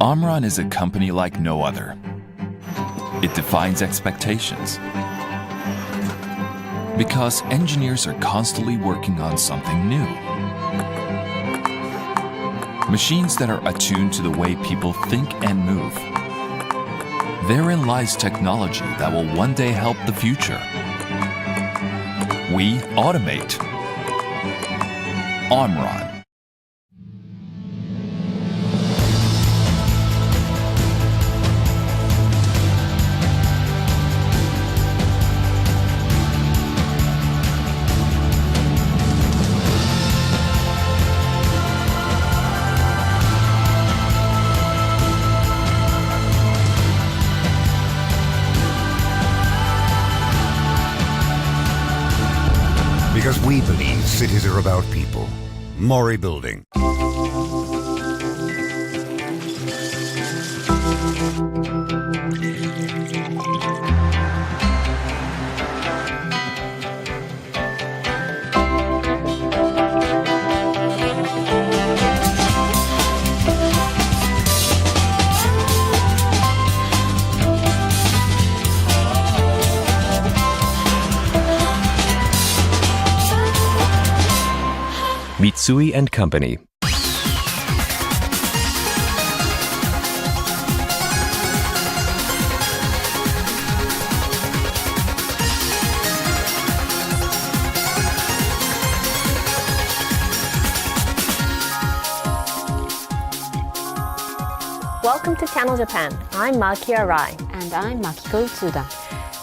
Omron is a company like no other. It defines expectations because engineers are constantly working on something new. Machines that are attuned to the way people think and move. Therein lies technology that will one day help the future. We automate. Omron. Because we believe cities are about people. Mori Building. Mitsui & Company. Welcome to Channel Japan. I'm Maki Arai. And I'm Makiko Tsuda.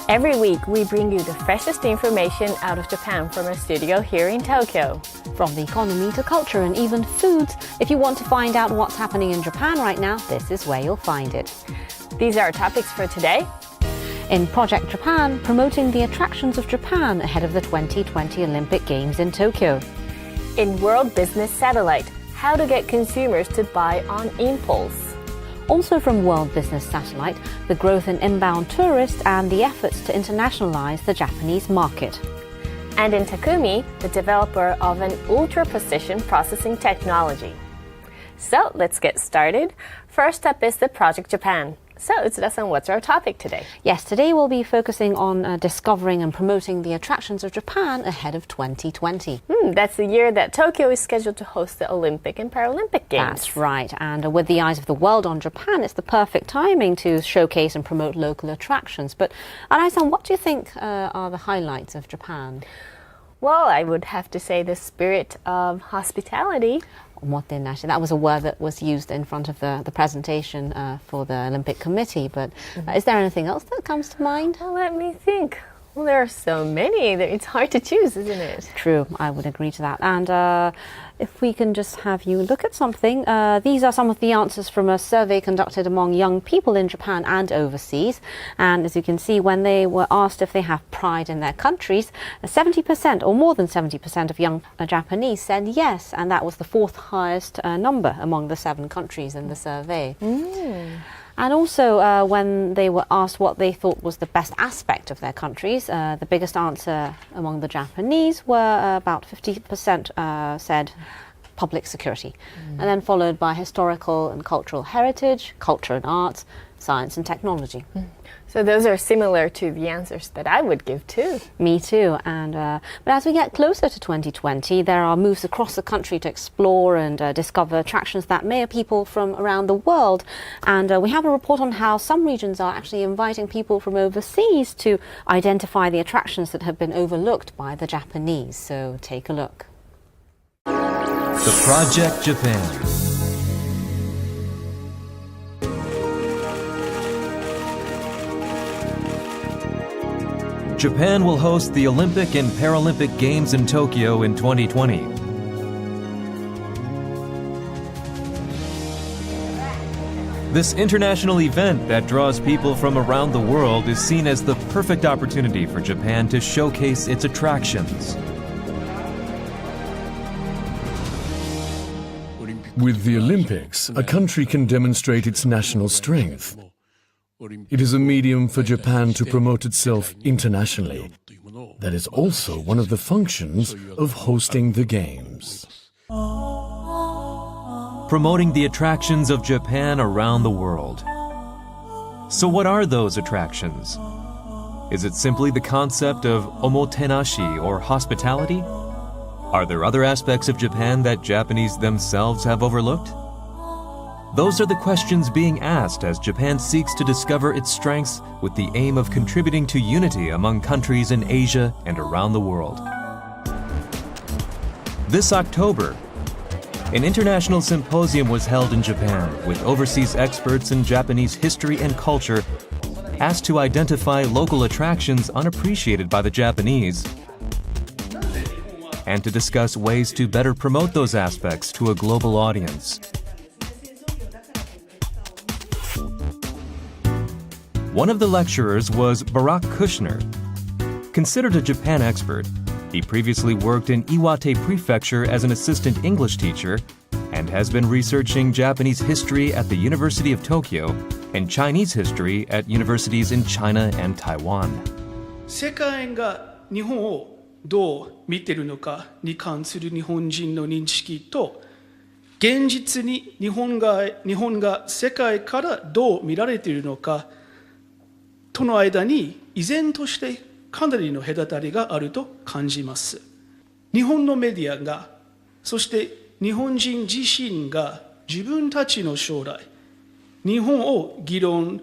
Every week, we bring you the freshest information out of Japan from our studio here in Tokyo. From the economy to culture and even foods, if you want to find out what's happening in Japan right now, this is where you'll find it. These are our topics for today. In Project Japan, promoting the attractions of Japan ahead of the 2020 Olympic Games in Tokyo. In World Business Satellite, how to get consumers to buy on impulse. Also from World Business Satellite, the growth in inbound tourists and the efforts to internationalize the Japanese market. And in Takumi, the developer of an ultra-precision processing technology. So let's get started. First up is the Project Japan. So, Utsuda-san, what's our topic today? Yes, today we'll be focusing on discovering and promoting the attractions of Japan ahead of 2020. That's the year that Tokyo is scheduled to host the Olympic and Paralympic Games. That's right. And with the eyes of the world on Japan, it's the perfect timing to showcase and promote local attractions. But, Arai-san, what do you think are the highlights of Japan? Well, I would have to say the spirit of hospitality. Omotenashi. That was a word that was used in front of the presentation for the Olympic Committee. But is there anything else that comes to mind? Well, let me think. Well, there are so many. It's hard to choose, isn't it? True, I would agree to that. And if we can just have you look at something. These are some of the answers from a survey conducted among young people in Japan and overseas. And as you can see, when they were asked if they have pride in their countries, 70% or more than 70% of young Japanese said yes. And that was the fourth highest number among the 7 countries in the survey. And also, when they were asked what they thought was the best aspect of their countries, the biggest answer among the Japanese were about 50% said public security, and then followed by historical and cultural heritage, culture and arts, science and technology. So those are similar to the answers that I would give too. Me too. And but as we get closer to 2020, there are moves across the country to explore and discover attractions that may appeal people from around the world. And we have a report on how some regions are actually inviting people from overseas to identify the attractions that have been overlooked by the Japanese. So take a look. The Project Japan. Japan will host the Olympic and Paralympic Games in Tokyo in 2020. This international event that draws people from around the world is seen as the perfect opportunity for Japan to showcase its attractions. With the Olympics, a country can demonstrate its national strength. It is a medium for Japan to promote itself internationally. That is also one of the functions of hosting the Games. promoting the attractions of Japan around the world. So what are those attractions? Is it simply the concept of omotenashi or hospitality? Are there other aspects of Japan that Japanese themselves have overlooked? Those are the questions being asked as Japan seeks to discover its strengths with the aim of contributing to unity among countries in Asia and around the world. This October, an international symposium was held in Japan with overseas experts in Japanese history and culture asked to identify local attractions unappreciated by the Japanese and to discuss ways to better promote those aspects to a global audience. One of the lecturers was Barak Kushner. Considered a Japan expert, he previously worked in Iwate Prefecture as an assistant English teacher and has been researching Japanese history at the University of Tokyo and Chinese history at universities in China and Taiwan. 世界が日本をどう見ているのかに関する日本人の認識と、現実に日本が世界からどう見られているのかとの間に依然としてかなりの隔たりがあると感じます。日本のメディアが、そして日本人自身が自分たちの将来、日本を議論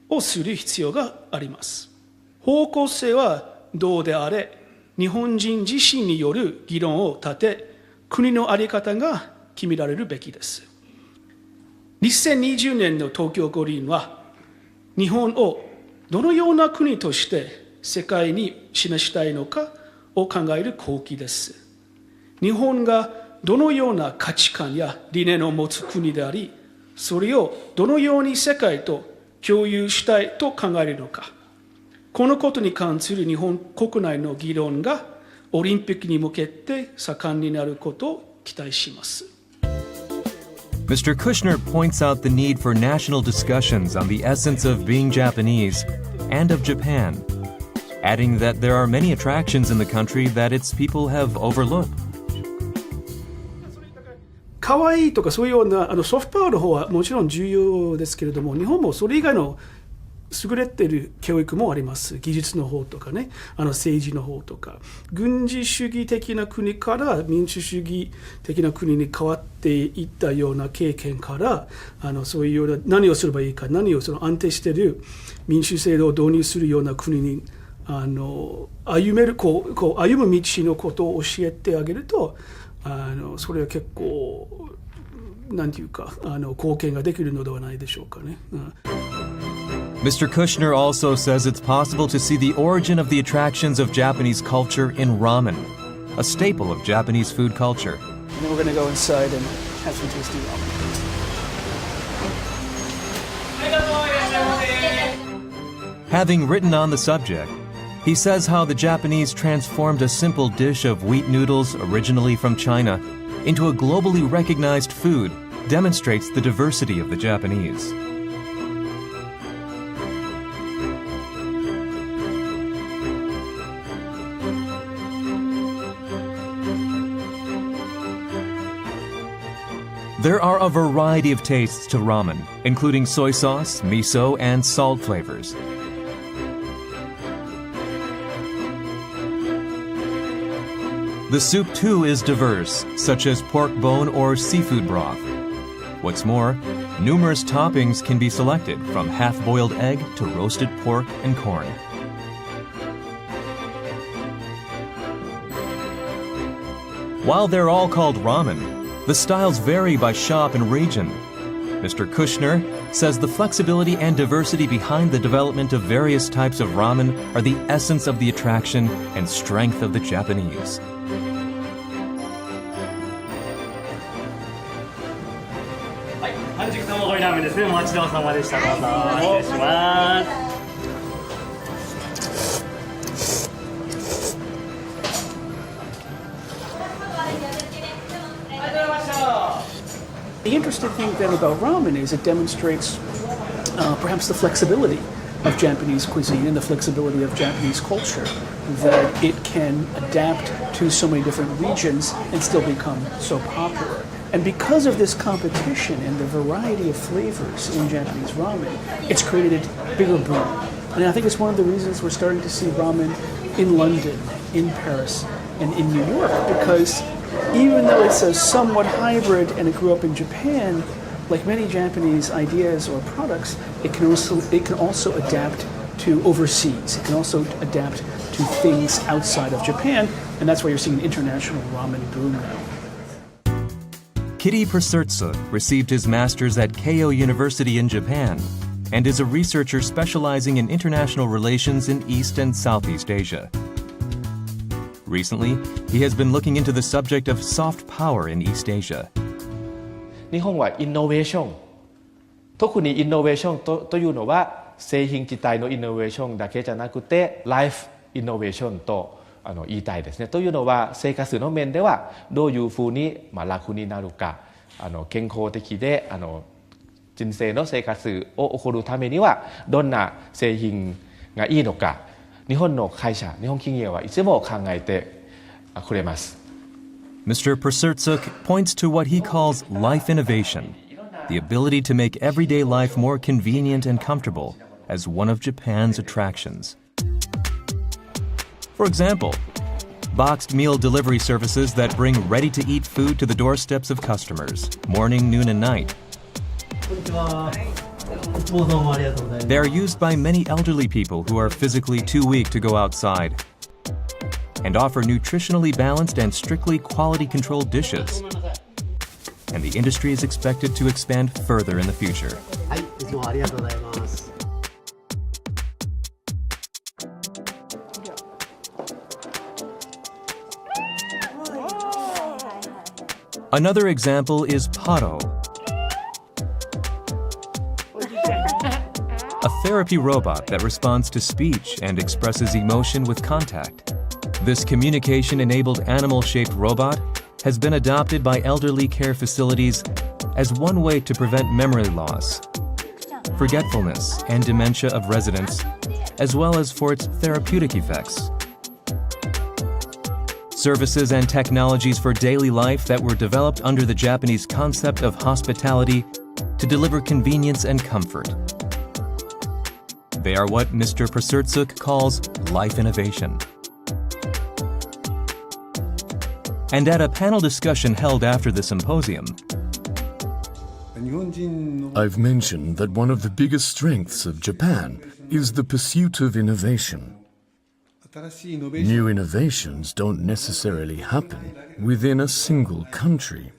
をする必要があります。方向性はどうであれ、日本人自身による議論を立て、国の在り方が決められるべきです。2020年の東京五輪は、日本をどのような国として世界に示したいのかを考える好機です。日本がどのような価値観や理念を持つ国であり、それをどのように世界と共有したいと考えるのか、このことに関する日本国内の議論がオリンピックに向けて盛んになることを期待します。Mr. Kushner points out the need for national discussions on the essence of being Japanese and of Japan, adding that there are many attractions in the country that its people have overlooked. 可愛いとかそういうようなソフトパワーの方はもちろん重要ですけれども、日本もそれ以外の優れている教育もあります。技術の方とかね、政治の方とか、軍事主義的な国から民主主義的な国に変わっていったような経験から、そういうような何をすればいいか、何を安定している民主制度を導入するような国に歩む道のことを教えてあげると、それは結構なんていうか貢献ができるのではないでしょうかね。Mr. Kushner also says it's possible to see the origin of the attractions of Japanese culture in ramen, a staple of Japanese food culture. And then we're going to go inside and have some tasty ramen. Having written on the subject, he says how the Japanese transformed a simple dish of wheat noodles originally from China into a globally recognized food demonstrates the diversity of the Japanese. There are a variety of tastes to ramen, including soy sauce, miso, and salt flavors. The soup too is diverse, such as pork bone or seafood broth. What's more, numerous toppings can be selected, from half-boiled egg to roasted pork and corn. While they're all called ramen, the styles vary by shop and region. Mr. Kushner says the flexibility and diversity behind the development of various types of ramen are the essence of the attraction and strength of the Japanese. The interesting thing then about ramen is it demonstrates perhaps the flexibility of Japanese cuisine and the flexibility of Japanese culture, that it can adapt to so many different regions and still become so popular. And because of this competition and the variety of flavors in Japanese ramen, it's created a bigger boom. And I think it's one of the reasons we're starting to see ramen in London, in Paris, and in New York, because even though it's a somewhat hybrid and it grew up in Japan, like many Japanese ideas or products, it can also adapt to overseas. It can also adapt to things outside of Japan, and that's why you're seeing an international ramen boom now. Kitty Presertsuk received his master's at Keio University in Japan and is a researcher specializing in international relations in East and Southeast Asia. Recently, he has been looking into the subject of soft power in East Asia. 日本はイノベーション、特にイノベーションというのは製品自体のイノベーションだけじゃなくてライフイノベーションと言いたいですね。というのは生活の面ではどういうふうに楽になるか、健康的で人生の生活を送るためにはどんな製品がいいのか、日本の会社、日本企業はいつも考えてくれます。Mr. Presertsuk points to what he calls life innovation, the ability to make everyday life more convenient and comfortable, as one of Japan's attractions. For example, boxed meal delivery services that bring ready-to-eat food to the doorsteps of customers, morning, noon, and night. They are used by many elderly people who are physically too weak to go outside, and offer nutritionally balanced and strictly quality-controlled dishes. And the industry is expected to expand further in the future. Another example is Paro, a therapy robot that responds to speech and expresses emotion with contact. This communication-enabled animal-shaped robot has been adopted by elderly care facilities as one way to prevent memory loss, forgetfulness, and dementia of residents, as well as for its therapeutic effects. Services and technologies for daily life that were developed under the Japanese concept of hospitality to deliver convenience and comfort. They are what Mr. Presertsuk calls life innovation. And at a panel discussion held after the symposium, I've mentioned that one of the biggest strengths of Japan is the pursuit of innovation. New innovations don't necessarily happen within a single country.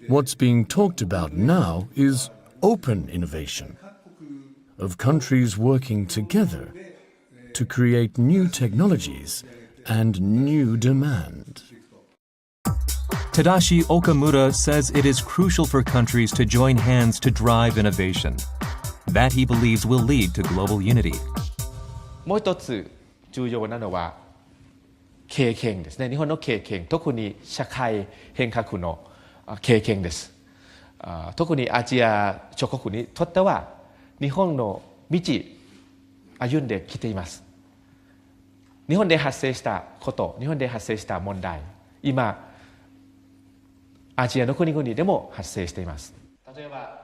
What's being talked about now is open innovation, of countries working together to create new technologies and new demand. Tadashi Okamura says it is crucial for countries to join hands to drive innovation. That he believes will lead to global unity. もう一つ重要なのは経験ですね。日本の経験、特に社会変革の経験です。特にアジア諸国にとっては日本の道歩んできています。日本で発生したこと、日本で発生した問題、今アジアの国々でも発生しています。例えば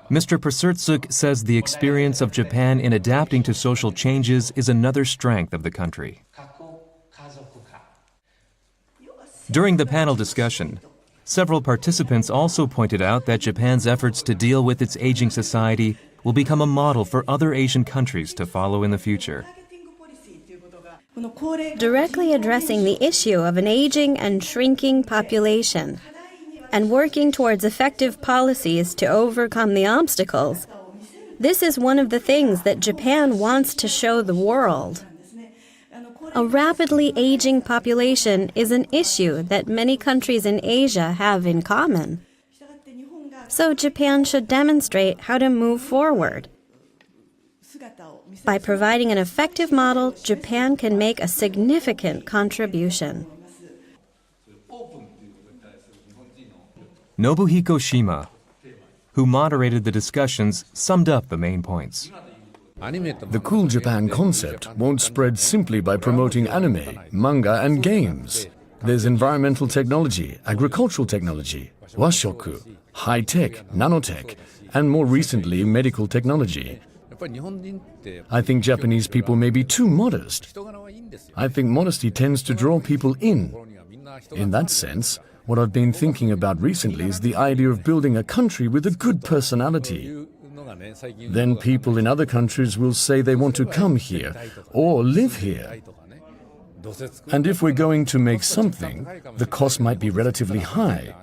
Mr. Presertsuk says the experience of Japan in adapting to social changes is another strength of the country. During the panel discussion, several participants also pointed out that Japan's efforts to deal with its aging society will become a model for other Asian countries to follow in the future. Directly addressing the issue of an aging and shrinking population and working towards effective policies to overcome the obstacles. This is one of the things that Japan wants to show the world. A rapidly aging population is an issue that many countries in Asia have in common. So Japan should demonstrate how to move forward. By providing an effective model, Japan can make a significant contribution. Nobuhiko Shima, who moderated the discussions, summed up the main points. The Cool Japan concept won't spread simply by promoting anime, manga, and games. There's environmental technology, agricultural technology, washoku, high-tech, nanotech, and more recently, medical technology. I think Japanese people may be too modest. I think modesty tends to draw people in. In that sense, what I've been thinking about recently is the idea of building a country with a good personality. Then people in other countries will say they want to come here or live here. And if we're going to make something, the cost might be relatively high.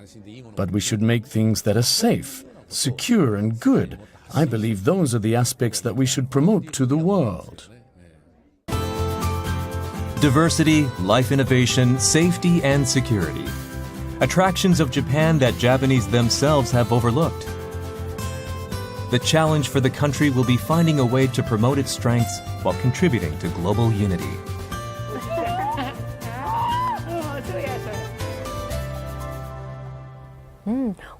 But we should make things that are safe, secure and good. I believe those are the aspects that we should promote to the world. Diversity, life innovation, safety, and security. Attractions of Japan that Japanese themselves have overlooked. The challenge for the country will be finding a way to promote its strengths while contributing to global unity.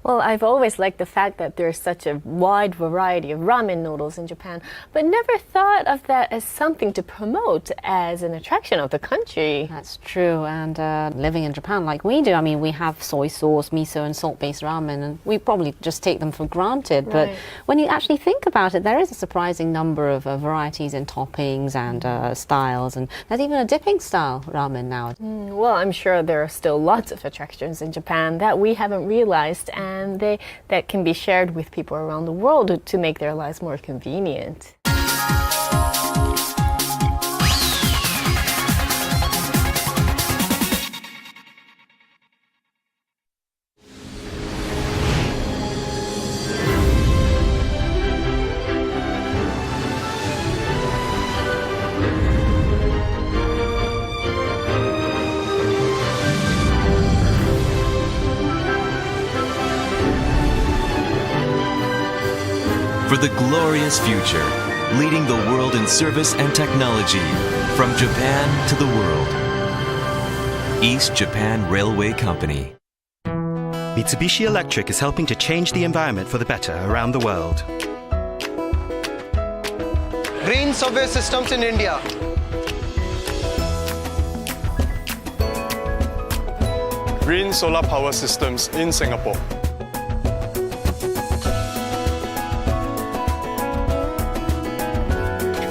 Well, I've always liked the fact that there's such a wide variety of ramen noodles in Japan, but never thought of that as something to promote as an attraction of the country. That's true, and living in Japan like we do, I mean, we have soy sauce, miso and salt-based ramen, and we probably just take them for granted. But when you actually think about it, there is a surprising number of varieties in toppings and styles, and there's even a dipping style ramen now. Well, I'm sure there are still lots of attractions in Japan that we haven't realized, and that can be shared with people around the world to make their lives more convenient. For the glorious future, leading the world in service and technology, from Japan to the world. East Japan Railway Company. Mitsubishi Electric is helping to change the environment for the better around the world. Green subway systems in India. Green solar power systems in Singapore.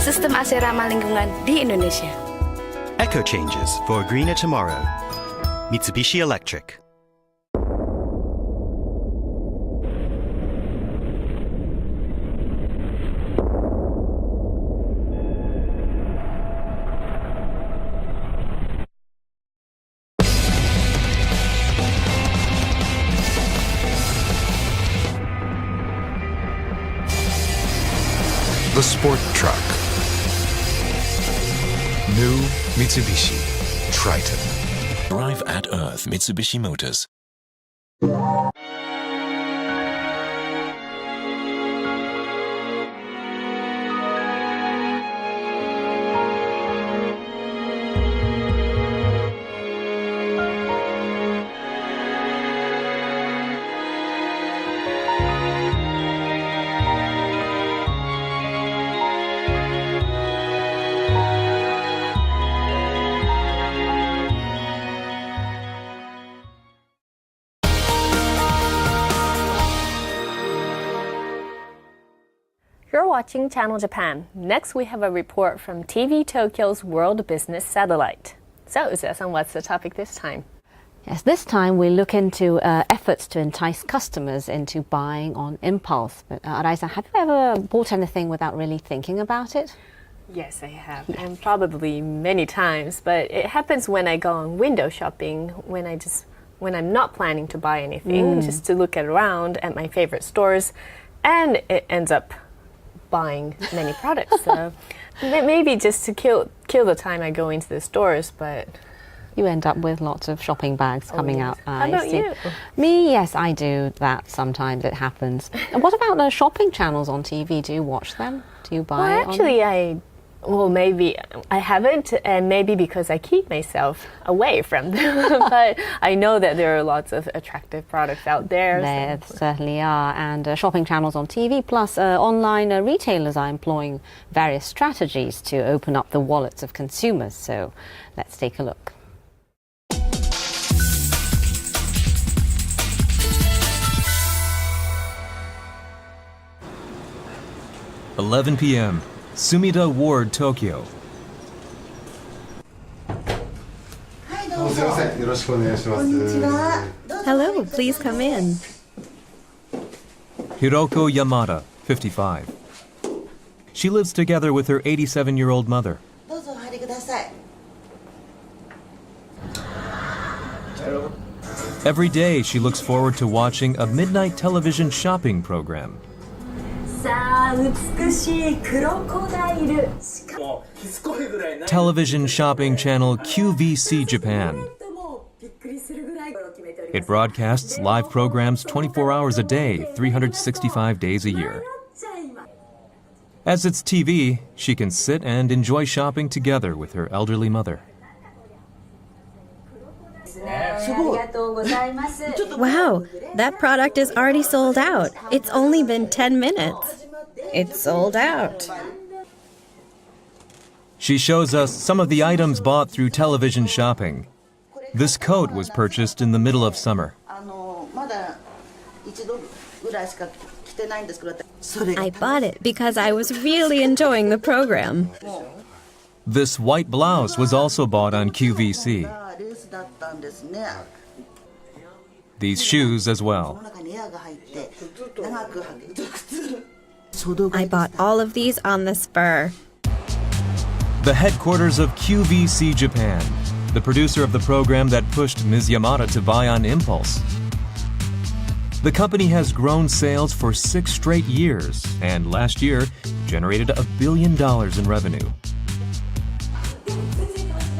Sistem AC ramah lingkungan di Indonesia. Eco changes for a greener tomorrow. Mitsubishi Electric. The sport truck. New Mitsubishi Triton. Drive at Earth Mitsubishi Motors. You're watching Channel Japan. Next, we have a report from TV Tokyo's World Business Satellite. So, Uza-san, what's the topic this time? Yes, this time we look into efforts to entice customers into buying on impulse. But Arai-san, have you ever bought anything without really thinking about it? Yes, I have, and probably many times. But it happens when I go on window shopping, when I'm not planning to buy anything, just to look around at my favorite stores, and it ends up buying many products. So maybe just to kill the time I go into the stores, but you end up with lots of shopping bags coming out. How about you? Me, yes, I do that sometimes. It happens. And what about the shopping channels on TV? Do you watch them? Do you buy? Well, actually, maybe I haven't, and maybe because I keep myself away from them. But I know that there are lots of attractive products out there. There certainly are, and shopping channels on TV, plus online retailers are employing various strategies to open up the wallets of consumers. So let's take a look. 11 p.m., Sumida Ward, Tokyo. Hello, please come in. Hiroko Yamada, 55. She lives together with her 87-year-old mother. Every day, she looks forward to watching a midnight television shopping program. Television shopping channel QVC Japan. It broadcasts live programs 24 hours a day, 365 days a year. As it's TV, she can sit and enjoy shopping together with her elderly mother. Wow, that product is already sold out. It's only been 10 minutes. It's sold out. She shows us some of the items bought through television shopping. This coat was purchased in the middle of summer. I bought it because I was really enjoying the program. This white blouse was also bought on QVC. These shoes as well. I bought all of these on the spur. The headquarters of QVC Japan, the producer of the program that pushed Ms. Yamada to buy on impulse. The company has grown sales for 6 straight years and last year generated $1 billion in revenue.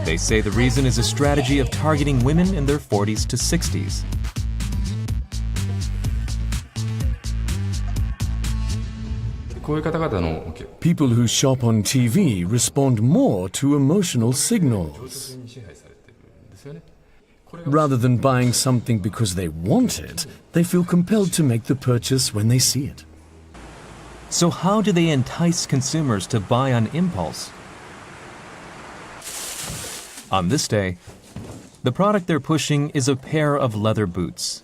They say the reason is a strategy of targeting women in their 40s to 60s. People who shop on TV respond more to emotional signals. Rather than buying something because they want it, they feel compelled to make the purchase when they see it. So how do they entice consumers to buy on impulse? On this day, the product they're pushing is a pair of leather boots.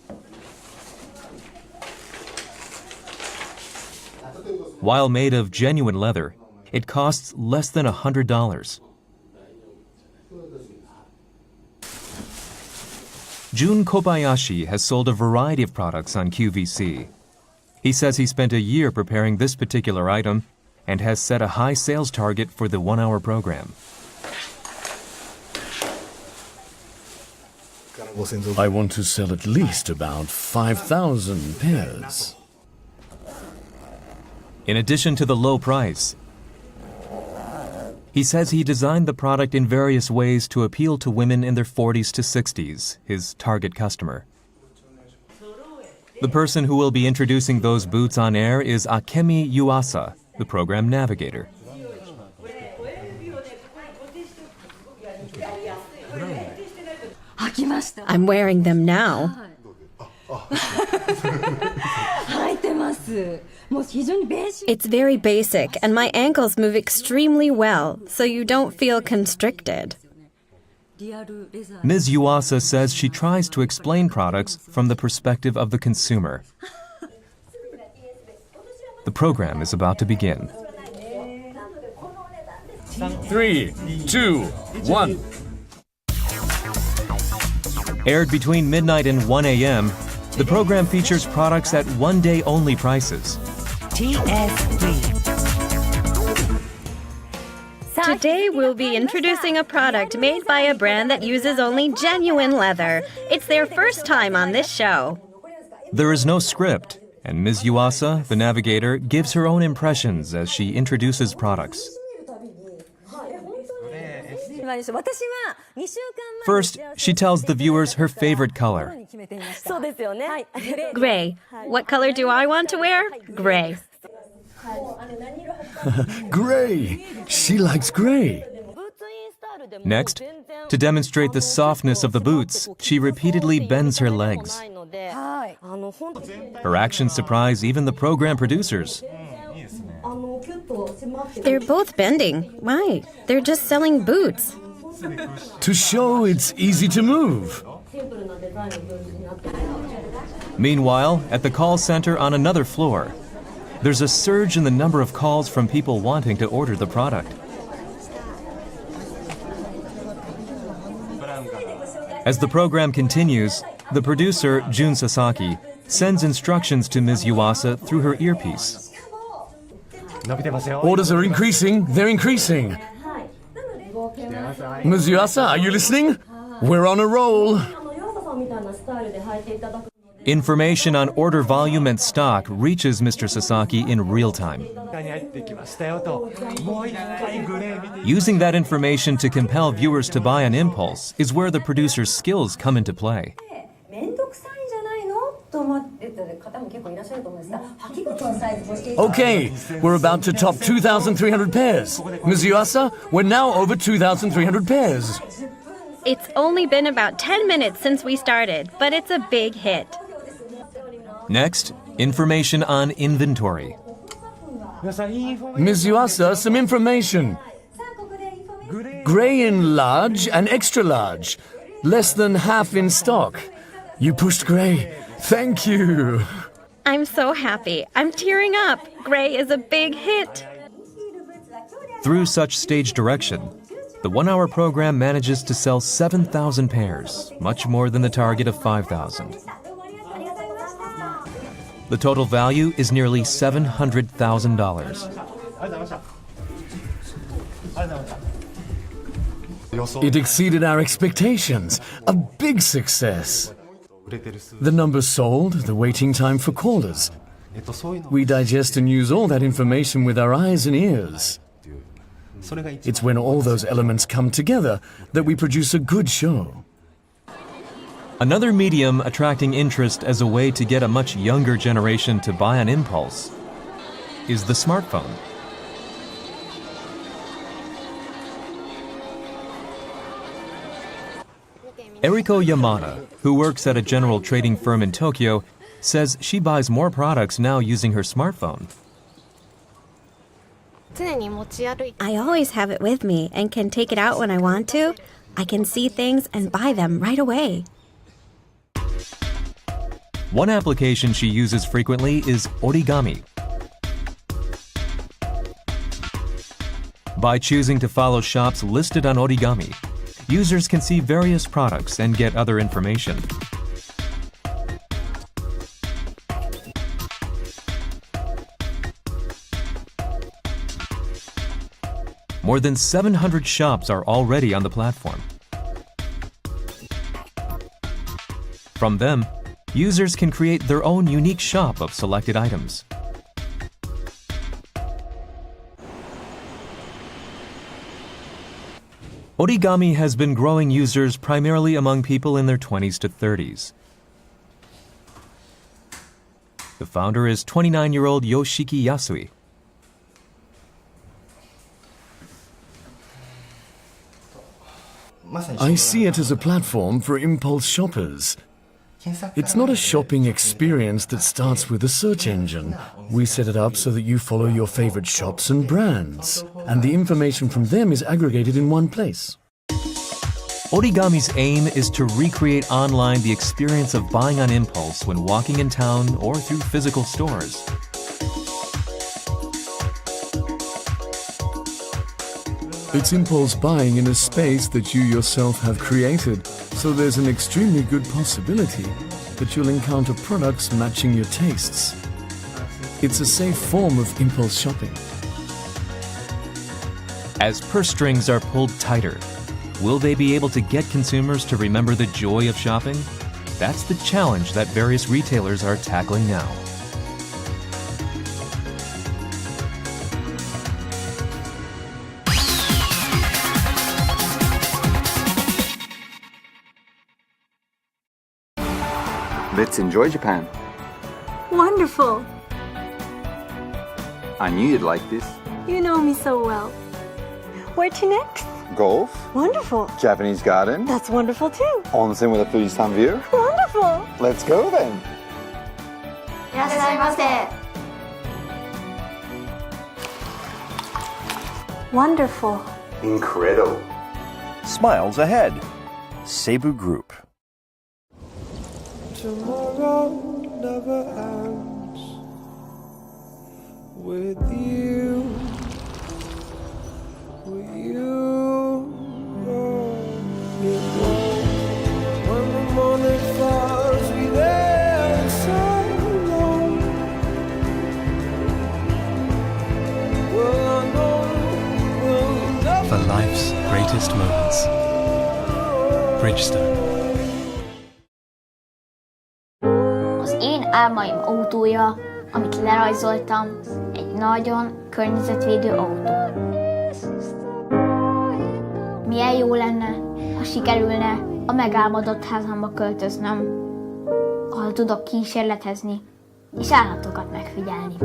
While made of genuine leather, it costs less than $100. Jun Kobayashi has sold a variety of products on QVC. He says he spent a year preparing this particular item and has set a high sales target for the 1-hour program. I want to sell at least about 5,000 pairs. In addition to the low price, he says he designed the product in various ways to appeal to women in their 40s to 60s, his target customer. The person who will be introducing those boots on air is Akemi Yuasa, the program navigator. I'm wearing them now. It's very basic, and my ankles move extremely well, so you don't feel constricted. Ms. Yuasa says she tries to explain products from the perspective of the consumer. The program is about to begin. 3, 2, 1. Aired between midnight and 1 a.m., the program features products at one-day-only prices. Today we'll be introducing a product made by a brand that uses only genuine leather. It's their first time on this show. There is no script, and Ms. Yuasa, the navigator, gives her own impressions as she introduces products. First, she tells the viewers her favorite color. Gray. What color do I want to wear? Gray. Gray! She likes gray. Next, to demonstrate the softness of the boots, she repeatedly bends her legs. Her actions surprise even the program producers. They're both bending. Why? They're just selling boots. To show it's easy to move. Meanwhile, at the call center on another floor, there's a surge in the number of calls from people wanting to order the product. As the program continues, the producer, Jun Sasaki, sends instructions to Ms. Yuasa through her earpiece. Orders are increasing. They're increasing. Ms. Yuasa, are you listening? We're on a roll. Information on order volume and stock reaches Mr. Sasaki in real time. Using that information to compel viewers to buy on impulse is where the producer's skills come into play. Okay, we're about to top 2,300 pairs. Ms. Yuasa, we're now over 2,300 pairs. It's only been about 10 minutes since we started, but it's a big hit. Next, information on inventory. Ms. Yuasa, some information. Grey in large and extra large. Less than half in stock. You pushed grey. Thank you. I'm so happy. I'm tearing up. Grey is a big hit. Through such stage direction, the 1-hour program manages to sell 7,000 pairs, much more than the target of 5,000. The total value is nearly $700,000. It exceeded our expectations. A big success. The numbers sold, the waiting time for callers. We digest and use all that information with our eyes and ears. It's when all those elements come together that we produce a good show. Another medium attracting interest as a way to get a much younger generation to buy on impulse is the smartphone. Eriko Yamada, who works at a general trading firm in Tokyo, says she buys more products now using her smartphone. I always have it with me and can take it out when I want to. I can see things and buy them right away. One application she uses frequently is Origami. By choosing to follow shops listed on Origami, users can see various products and get other information. More than 700 shops are already on the platform. From them, users can create their own unique shop of selected items. Origami has been growing users primarily among people in their 20s to 30s. The founder is 29-year-old Yoshiki Yasui. I see it as a platform for impulse shoppers. It's not a shopping experience that starts with a search engine. We set it up so that you follow your favorite shops and brands, and the information from them is aggregated in one place. Origami's aim is to recreate online the experience of buying on impulse when walking in town or through physical stores. It's impulse buying in a space that you yourself have created, so there's an extremely good possibility that you'll encounter products matching your tastes. It's a safe form of impulse shopping. As purse strings are pulled tighter, will they be able to get consumers to remember the joy of shopping? That's the challenge that various retailers are tackling now. Let's enjoy Japan. Wonderful. I knew you'd like this. You know me so well. Where to next? Golf. Wonderful. Japanese garden. That's wonderful too. Onsen with a Fujisan view. Wonderful. Let's go then. いらっしゃいませ. Wonderful. Incredible. Smiles ahead. Seibu Group. Tomorrow never ends. with you. With you. When the morning falls, we there so long. Well, I know we'll never For life's greatest moments. Bridgestone. Az én álmaim autója, amit lerajzoltam, egy nagyon környezetvédő autó. Milyen jó lenne, ha sikerülne a megálmodott házamba költöznöm, ahol tudok kísérletezni és állatokat megfigyelni.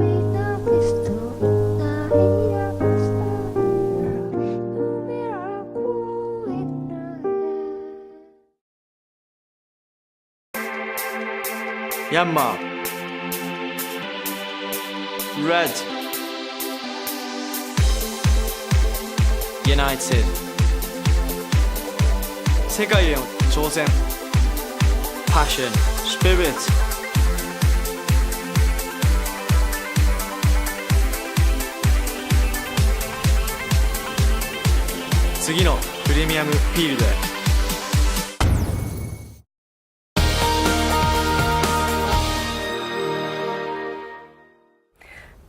Yanmar, Red, United, 世界への挑戦 Passion, Spirit. 次のプレミアムフィールドへ。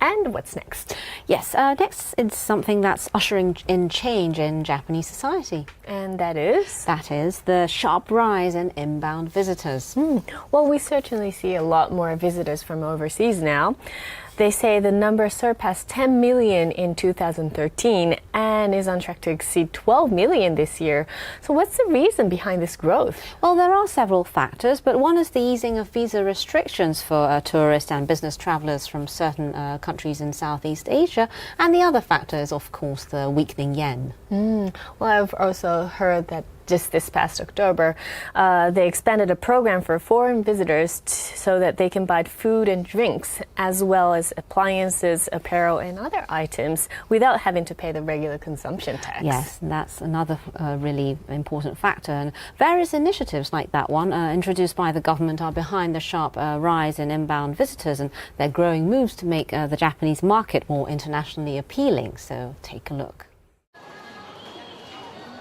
And what's next? Yes, next is something that's ushering in change in Japanese society. And that is? That is the sharp rise in inbound visitors. Well, we certainly see a lot more visitors from overseas now. They say the number surpassed 10 million in 2013 and is on track to exceed 12 million this year. So what's the reason behind this growth? Well, there are several factors, but one is the easing of visa restrictions for tourists and business travelers from certain countries in Southeast Asia. And the other factor is, of course, the weakening yen. Well, I've also heard that just this past October, they expanded a program for foreign visitors so that they can buy food and drinks, as well as appliances, apparel, and other items without having to pay the regular consumption tax. Yes, that's another really important factor. And various initiatives like that one, introduced by the government, are behind the sharp rise in inbound visitors and their growing moves to make the Japanese market more internationally appealing. So take a look.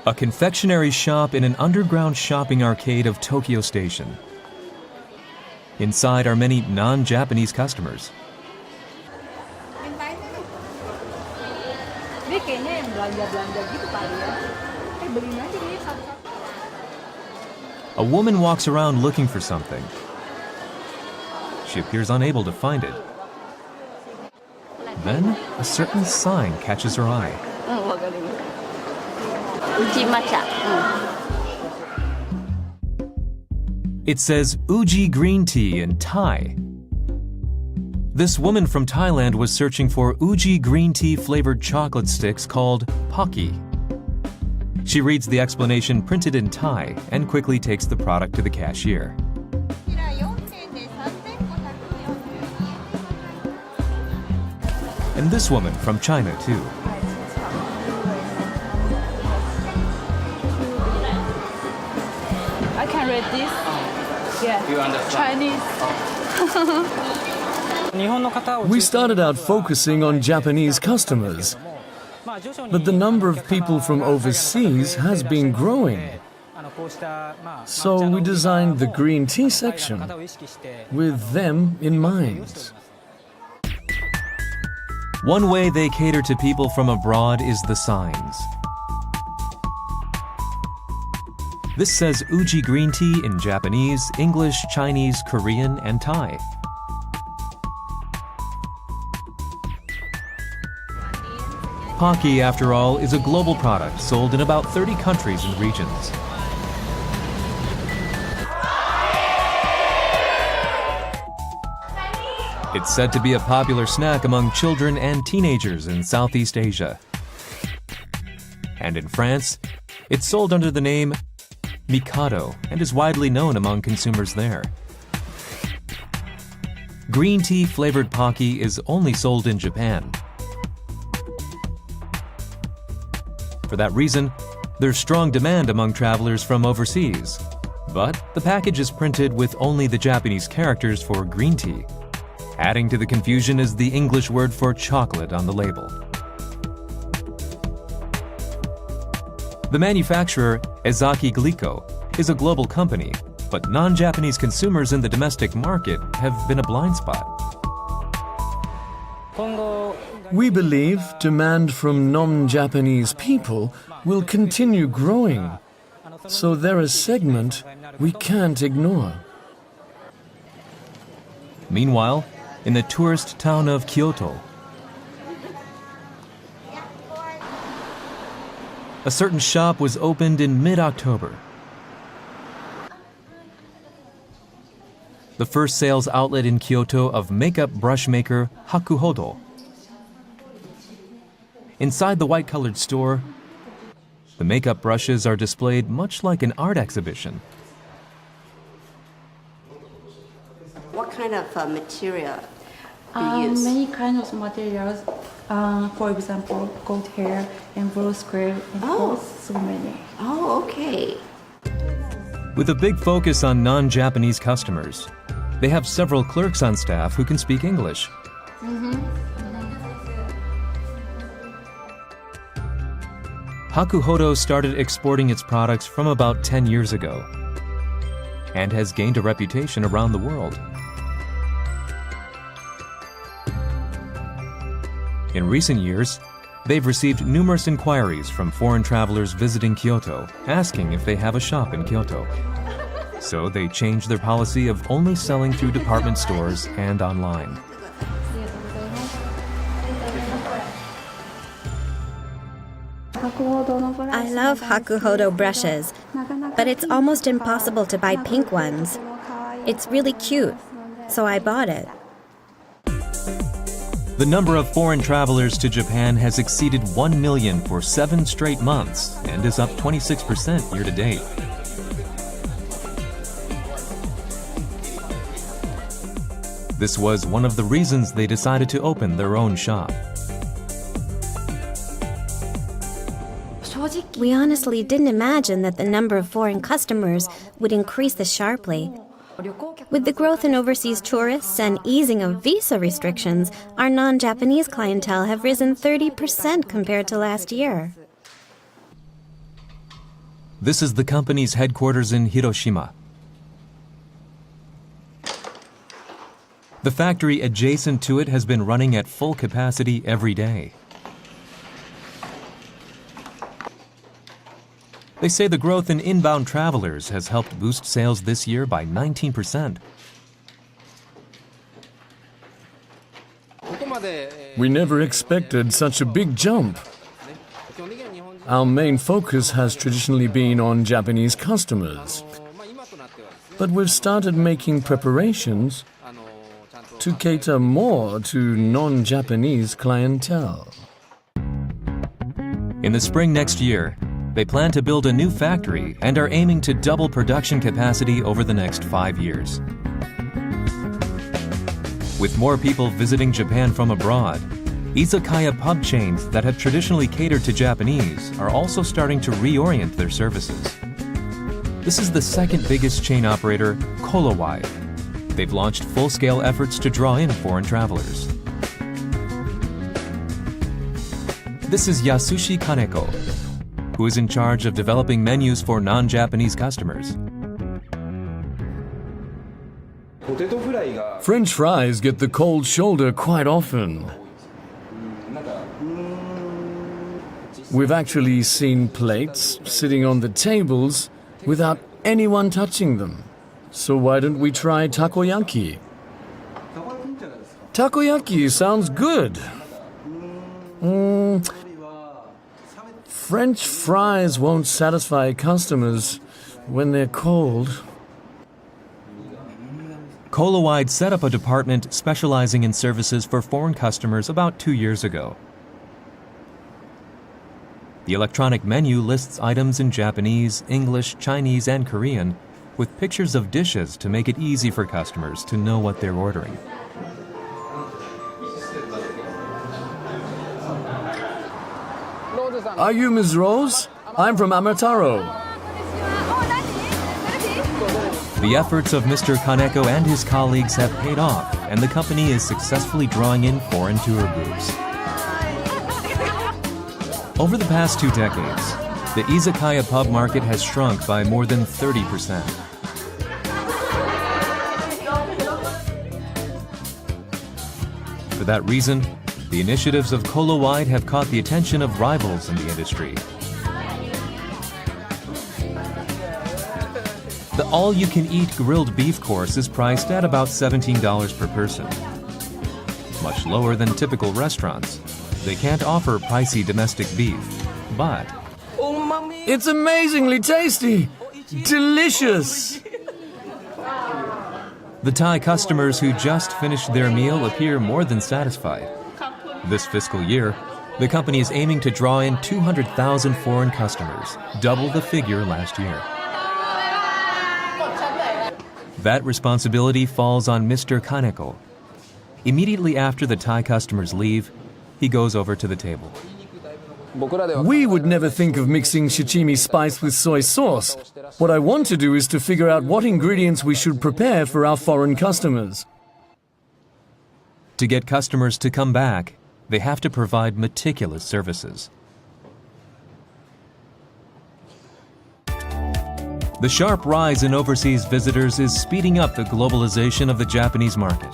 A confectionery shop in an underground shopping arcade of Tokyo Station. Inside are many non-Japanese customers. A woman walks around looking for something. She appears unable to find it. Then a certain sign catches her eye. It says Uji green tea in Thai. This woman from Thailand was searching for Uji green tea flavored chocolate sticks called Pocky. She reads the explanation printed in Thai and quickly takes the product to the cashier. And this woman from China too. I can read this. Yeah. You understand? Chinese. We started out focusing on Japanese customers, but the number of people from overseas has been growing. So we designed the green tea section with them in mind. One way they cater to people from abroad is the signs. This says Uji green tea in Japanese, English, Chinese, Korean, and Thai. Pocky, after all, is a global product sold in about 30 countries and regions. It's said to be a popular snack among children and teenagers in Southeast Asia. And in France, it's sold under the name Mikado and is widely known among consumers there. Green tea flavored Pocky is only sold in Japan. For that reason, there's strong demand among travelers from overseas. But the package is printed with only the Japanese characters for green tea. Adding to the confusion is the English word for chocolate on the label. The manufacturer, Ezaki Glico, is a global company, but non-Japanese consumers in the domestic market have been a blind spot. We believe demand from non-Japanese people will continue growing, so they're a segment we can't ignore. Meanwhile, in the tourist town of Kyoto, a certain shop was opened in mid-October. The first sales outlet in Kyoto of makeup brush maker Hakuhodo. Inside the white-colored store, the makeup brushes are displayed much like an art exhibition. What kind of material do you use? Many kinds of materials. For example, goat hair and rose square and so many. Oh, okay. With a big focus on non-Japanese customers, they have several clerks on staff who can speak English. Hakuhodo started exporting its products from about 10 years ago and has gained a reputation around the world. In recent years, they've received numerous inquiries from foreign travelers visiting Kyoto, asking if they have a shop in Kyoto. So they changed their policy of only selling through department stores and online. I love Hakuhodo brushes, but it's almost impossible to buy pink ones. It's really cute, so I bought it. The number of foreign travelers to Japan has exceeded 1 million for 7 straight months and is up 26% year to date. This was one of the reasons they decided to open their own shop. We honestly didn't imagine that the number of foreign customers would increase this sharply. With the growth in overseas tourists and easing of visa restrictions, our non-Japanese clientele have risen 30% compared to last year. This is the company's headquarters in Hiroshima. The factory adjacent to it has been running at full capacity every day. They say the growth in inbound travelers has helped boost sales this year by 19%. We never expected such a big jump. Our main focus has traditionally been on Japanese customers, but we've started making preparations to cater more to non-Japanese clientele. In the spring next year, they plan to build a new factory and are aiming to double production capacity over the next 5 years. With more people visiting Japan from abroad, izakaya pub chains that have traditionally catered to Japanese are also starting to reorient their services. This is the second biggest chain operator, Kolowide. They've launched full-scale efforts to draw in foreign travelers. This is Yasushi Kaneko, who is in charge of developing menus for non-Japanese customers. French fries get the cold shoulder quite often. We've actually seen plates sitting on the tables without anyone touching them. So why don't we try takoyaki? Takoyaki sounds good. French fries won't satisfy customers when they're cold. Kolowide set up a department specializing in services for foreign customers about 2 years ago. The electronic menu lists items in Japanese, English, Chinese, and Korean, with pictures of dishes to make it easy for customers to know what they're ordering. Are you Ms. Rose? I'm from Amataro. The efforts of Mr. Kaneko and his colleagues have paid off, and the company is successfully drawing in foreign tour groups. Over the past 2 decades, the izakaya pub market has shrunk by more than 30%. For that reason, the initiatives of Kolowide have caught the attention of rivals in the industry. The all-you-can-eat grilled beef course is priced at about $17 per person. Much lower than typical restaurants. They can't offer pricey domestic beef, but... It's amazingly tasty! Delicious! The Thai customers who just finished their meal appear more than satisfied. This fiscal year, the company is aiming to draw in 200,000 foreign customers, double the figure last year. That responsibility falls on Mr. Kaneko. Immediately after the Thai customers leave, he goes over to the table. We would never think of mixing sashimi spice with soy sauce. What I want to do is to figure out what ingredients we should prepare for our foreign customers. To get customers to come back, they have to provide meticulous services. The sharp rise in overseas visitors is speeding up the globalization of the Japanese market.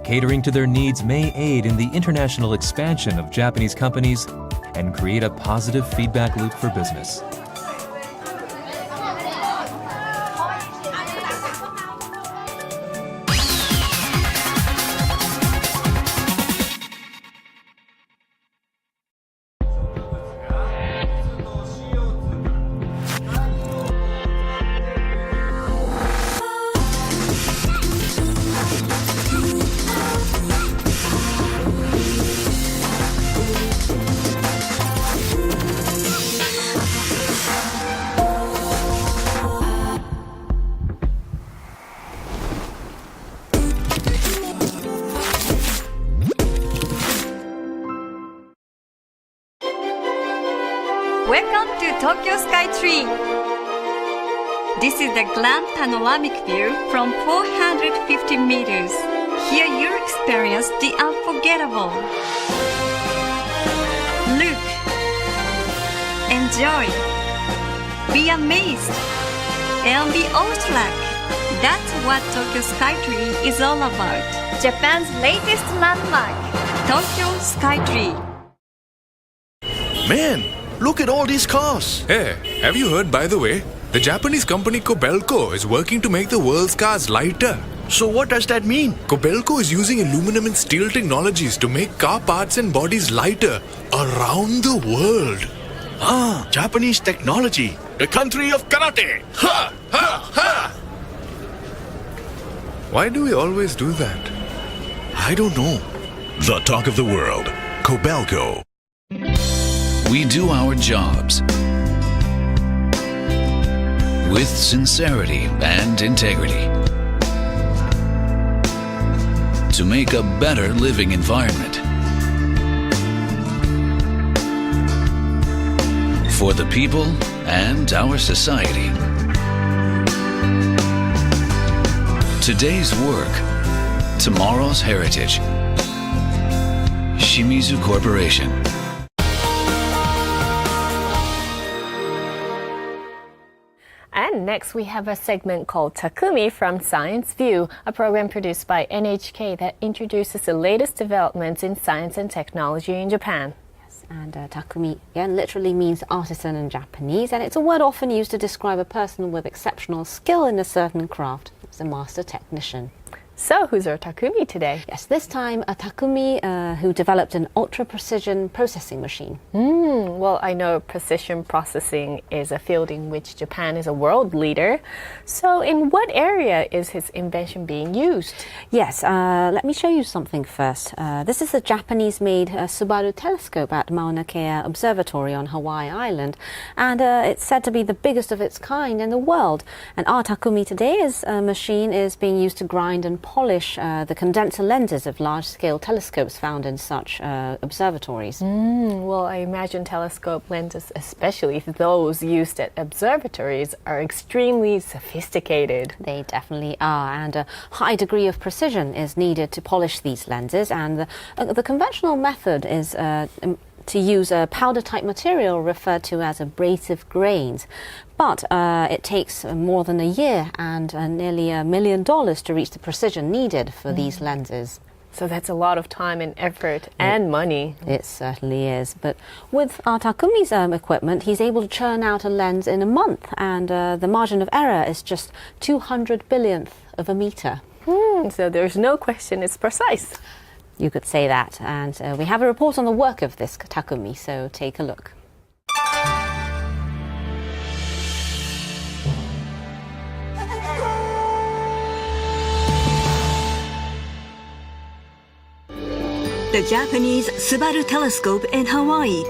Catering to their needs may aid in the international expansion of Japanese companies and create a positive feedback loop for business. Welcome to Tokyo Skytree. This is the grand panoramic view from 450 meters. Here you experience the unforgettable. Look, enjoy, be amazed, and be awestruck. That's what Tokyo Skytree is all about. Japan's latest landmark, Tokyo Skytree. Man, look at all these cars. Hey, have you heard, by the way? The Japanese company Kobelco is working to make the world's cars lighter. So what does that mean? Kobelco is using aluminum and steel technologies to make car parts and bodies lighter around the world. Ah, Japanese technology. The country of karate. Ha! Ha! Ha! Why do we always do that? I don't know. The talk of the world. Kobelco. We do our jobs with sincerity and integrity to make a better living environment for the people and our society. Today's work, tomorrow's heritage. Shimizu Corporation. And next we have a segment called Takumi from Science View, a program produced by NHK that introduces the latest developments in science and technology in Japan. Yes, and Takumi again literally means artisan in Japanese, and it's a word often used to describe a person with exceptional skill in a certain craft. It's a master technician. So, who's our Takumi today? Yes, this time a Takumi who developed an ultra-precision processing machine. Well, I know precision processing is a field in which Japan is a world leader. So, in what area is his invention being used? Yes, let me show you something first. This is a Japanese-made Subaru telescope at Mauna Kea Observatory on Hawaii Island, and it's said to be the biggest of its kind in the world. And our Takumi today's machine is being used to grind and polish the condenser lenses of large-scale telescopes found in such observatories. Well, I imagine telescope lenses, especially those used at observatories, are extremely sophisticated. They definitely are, and a high degree of precision is needed to polish these lenses, and the conventional method is to use a powder-type material referred to as abrasive grains. But it takes more than a year and nearly $1 million to reach the precision needed for these lenses. So that's a lot of time and effort and money. It certainly is. But with our Takumi's equipment, he's able to churn out a lens in a month, and the margin of error is just 200 billionth of a meter. So there's no question it's precise. You could say that. And we have a report on the work of this Takumi, so take a look. The Japanese Subaru telescope in Hawaii.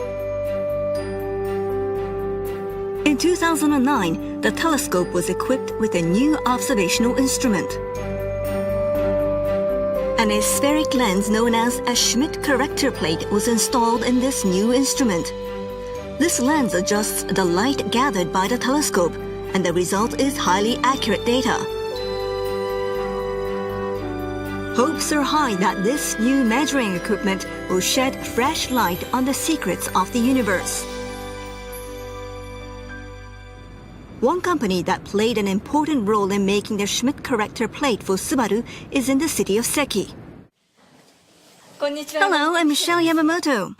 In 2009, the telescope was equipped with a new observational instrument. An aspheric lens known as a Schmidt corrector plate was installed in this new instrument. This lens adjusts the light gathered by the telescope, and the result is highly accurate data. Hopes are high that this new measuring equipment will shed fresh light on the secrets of the universe. One company that played an important role in making the Schmidt corrector plate for Subaru is in the city of Seki. Hello, I'm Michelle Yamamoto.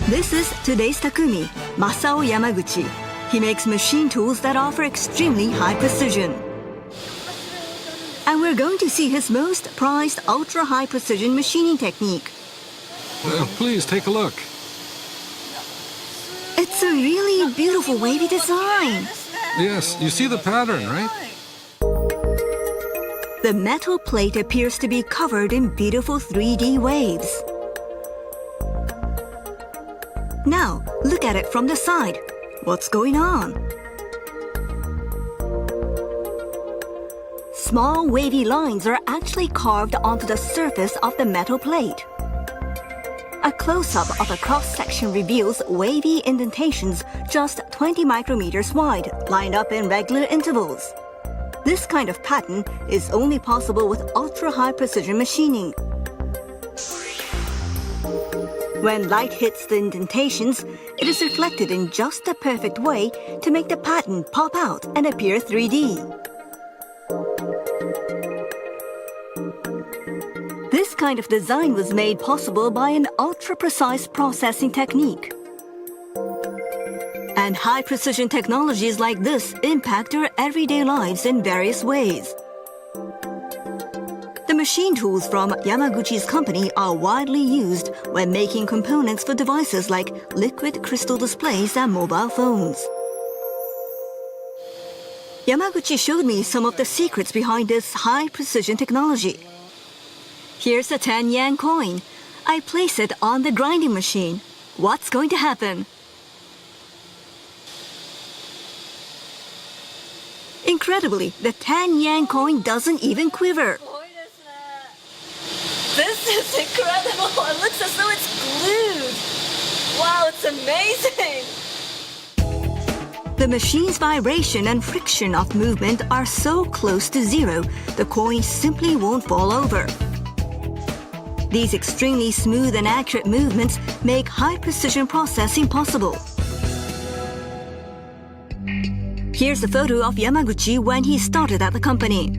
This is today's Takumi, Masao Yamaguchi. He makes machine tools that offer extremely high precision. And we're going to see his most prized ultra-high precision machining technique. Please take a look. It's a really beautiful wavy design. Yes, you see the pattern, right? The metal plate appears to be covered in beautiful 3D waves. Now, look at it from the side. What's going on? Small wavy lines are actually carved onto the surface of the metal plate. A close-up of a cross-section reveals wavy indentations just 20 micrometers wide, lined up in regular intervals. This kind of pattern is only possible with ultra-high precision machining. When light hits the indentations, it is reflected in just the perfect way to make the pattern pop out and appear 3D. This kind of design was made possible by an ultra-precise processing technique. And high-precision technologies like this impact our everyday lives in various ways. The machine tools from Yamaguchi's company are widely used when making components for devices like liquid crystal displays and mobile phones. Yamaguchi showed me some of the secrets behind this high-precision technology. Here's a 10-yen coin. I place it on the grinding machine. What's going to happen? Incredibly, the 10-yen coin doesn't even quiver. This is incredible! It looks as though it's glued! Wow, it's amazing! The machine's vibration and friction of movement are so close to zero, the coin simply won't fall over. These extremely smooth and accurate movements make high-precision processing possible. Here's a photo of Yamaguchi when he started at the company.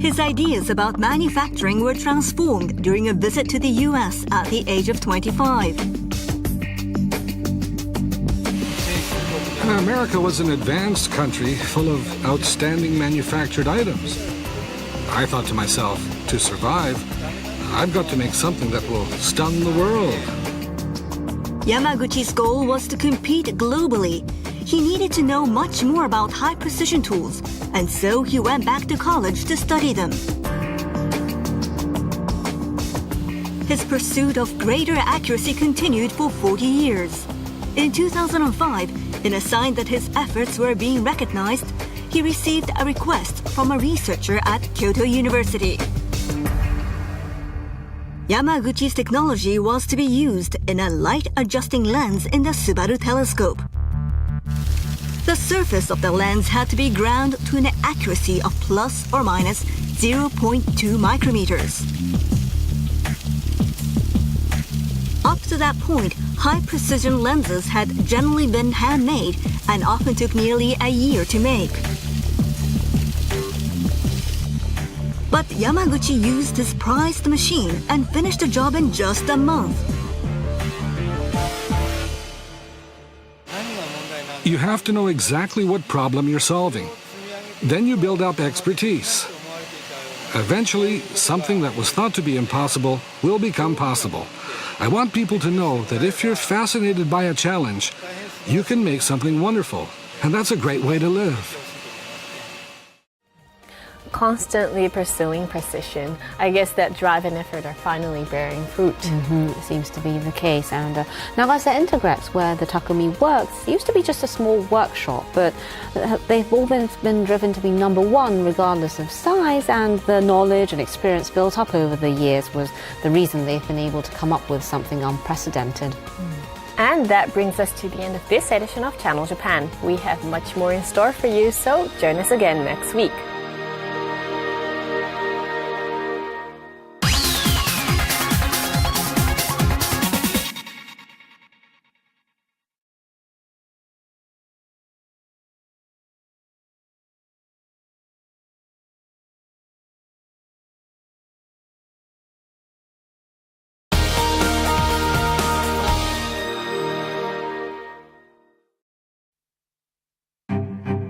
His ideas about manufacturing were transformed during a visit to the US at the age of 25. America was an advanced country full of outstanding manufactured items. I thought to myself, to survive, I've got to make something that will stun the world. Yamaguchi's goal was to compete globally. He needed to know much more about high-precision tools, and so he went back to college to study them. His pursuit of greater accuracy continued for 40 years. In 2005, in a sign that his efforts were being recognized, he received a request from a researcher at Kyoto University. Yamaguchi's technology was to be used in a light-adjusting lens in the Subaru telescope. The surface of the lens had to be ground to an accuracy of plus or minus 0.2 micrometers. Up to that point, high-precision lenses had generally been handmade and often took nearly a year to make. But Yamaguchi used his prized machine and finished the job in just a month. You have to know exactly what problem you're solving. Then you build up expertise. Eventually, something that was thought to be impossible will become possible. I want people to know that if you're fascinated by a challenge, you can make something wonderful. And that's a great way to live. Constantly pursuing precision. I guess that drive and effort are finally bearing fruit. It seems to be the case. And Nagase Intergrex, where the Takumi works, used to be just a small workshop, but they've all been driven to be #1 regardless of size, and the knowledge and experience built up over the years was the reason they've been able to come up with something unprecedented. And that brings us to the end of this edition of Channel Japan. We have much more in store for you, so join us again next week.